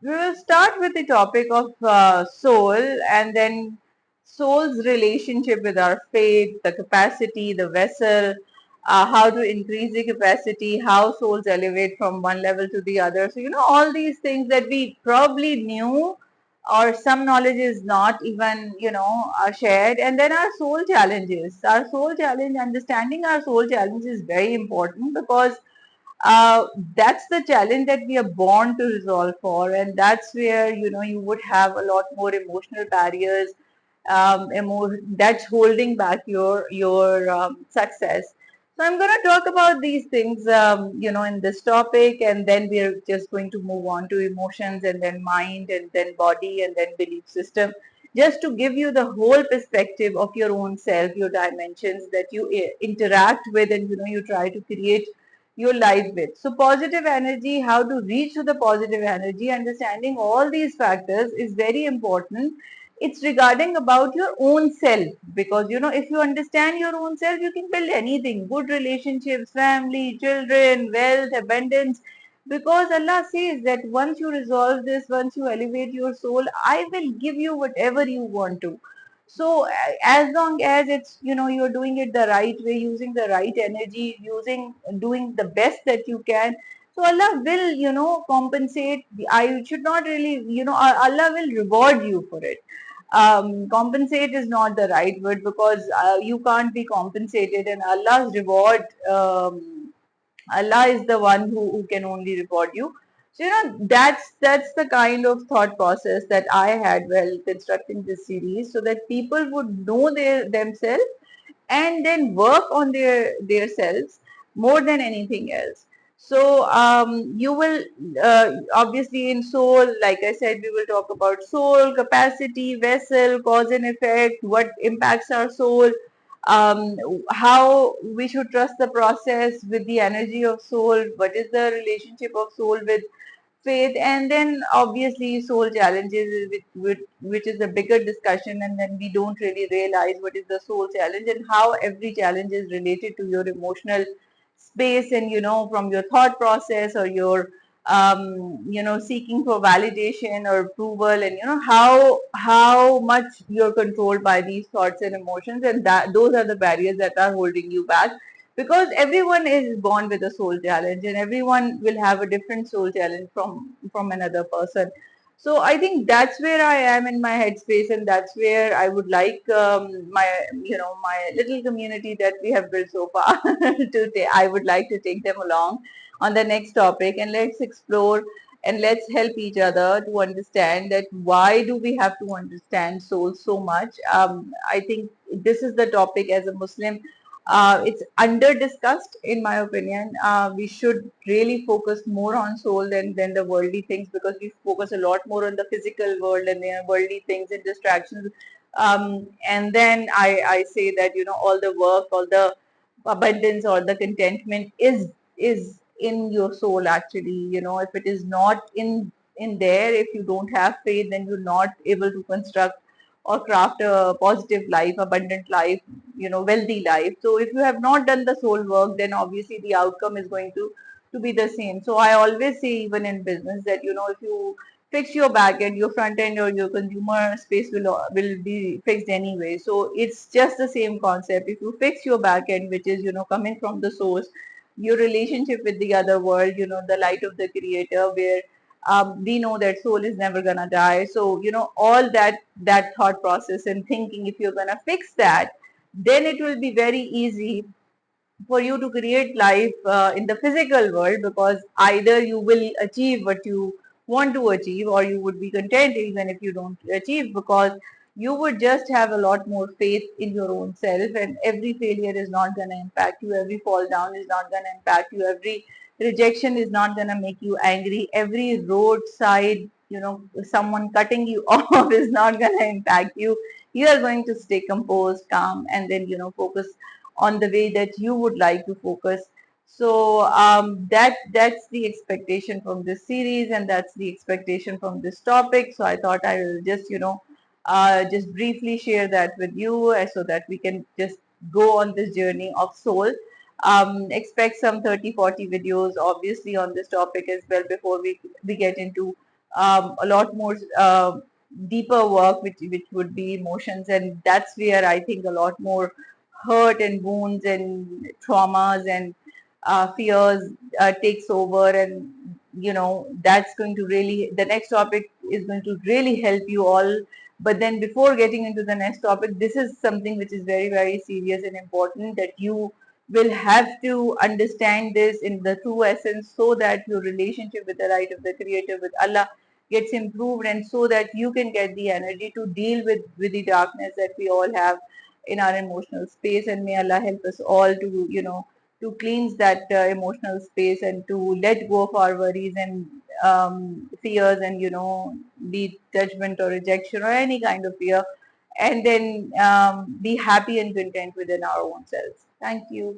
We will start with the topic of soul, and then soul's relationship with our faith, the capacity, the vessel, how to increase the capacity, how souls elevate from one level to the other. So, all these things that we probably knew, or some knowledge is not even, shared. And then our soul challenges. Our soul challenge, understanding our soul challenge is very important, because uh, that's the challenge that we are born to resolve for, and that's where you would have a lot more emotional barriers, that's holding back your success. So I'm going to talk about these things, in this topic, and then we're just going to move on to emotions, and then mind, and then body, and then belief system, just to give you the whole perspective of your own self, your dimensions that you interact with, and you try to create your life with. So positive energy, how to reach to the positive energy, understanding all these factors is very important. It's regarding about your own self, because if you understand your own self, you can build anything, good relationships, family, children, wealth, abundance, because Allah says that once you resolve this, once you elevate your soul, I will give you whatever you want to. So as long as it's you're doing it the right way, using the right energy, doing the best that you can, so Allah will compensate. I should not really, Allah will reward you for it. Compensate is not the right word, because you can't be compensated, and Allah's reward, Allah is the one who can only reward you. So that's the kind of thought process that I had while constructing this series, so that people would know themselves, and then work on their selves more than anything else. So you will, obviously, in soul, like I said, we will talk about soul, capacity, vessel, cause and effect, what impacts our soul, um, how we should trust the process with the energy of soul, what is the relationship of soul with faith, and then obviously soul challenges, which is a bigger discussion, and then we don't really realize what is the soul challenge, and how every challenge is related to your emotional space, and from your thought process, or your seeking for validation or approval, and how much you're controlled by these thoughts and emotions, and that those are the barriers that are holding you back, because everyone is born with a soul challenge, and everyone will have a different soul challenge from another person. So I think that's where I am in my headspace, and that's where I would like, my little community that we have built so far I would like to take them along on the next topic, and let's explore, and let's help each other to understand that why do we have to understand soul so much. I think this is the topic, as a Muslim, it's under discussed, in my opinion. We should really focus more on soul than the worldly things, because we focus a lot more on the physical world and the worldly things and distractions. And then I say that all the work, all the abundance, or the contentment is in your soul, actually. If it is not in there, if you don't have faith, then you're not able to construct or craft a positive life, abundant life, wealthy life. So if you have not done the soul work, then obviously the outcome is going to be the same. So I always say, even in business, that if you fix your back end, your front end, or your consumer space will be fixed anyway. So it's just the same concept. If you fix your back end, which is coming from the source, your relationship with the other world, the light of the creator, where we know that soul is never gonna die. So all that thought process and thinking, if you're gonna fix that, then it will be very easy for you to create life in the physical world, because either you will achieve what you want to achieve, or you would be content even if you don't achieve, because you would just have a lot more faith in your own self, and every failure is not going to impact you, every fall down is not going to impact you, every rejection is not going to make you angry, every roadside someone cutting you off is not going to impact you. You are going to stay composed, calm, and then focus on the way that you would like to focus. So that's the expectation from this series, and that's the expectation from this topic. So I thought I will just just briefly share that with you, so that we can just go on this journey of soul. Expect some 30-40 videos obviously on this topic as well, before we get into a lot more deeper work, which would be emotions, and that's where I think a lot more hurt and wounds and traumas and fears takes over, and that's going to really, the next topic is going to really help you all. But then before getting into the next topic, this is something which is very, very serious and important, that you will have to understand this in the true essence, so that your relationship with the light of the creator, with Allah, gets improved, and so that you can get the energy to deal with the darkness that we all have in our emotional space. And may Allah help us all to to cleanse that emotional space, and to let go of our worries and fears, and be it judgment or rejection or any kind of fear, and then be happy and content within our own selves. Thank you.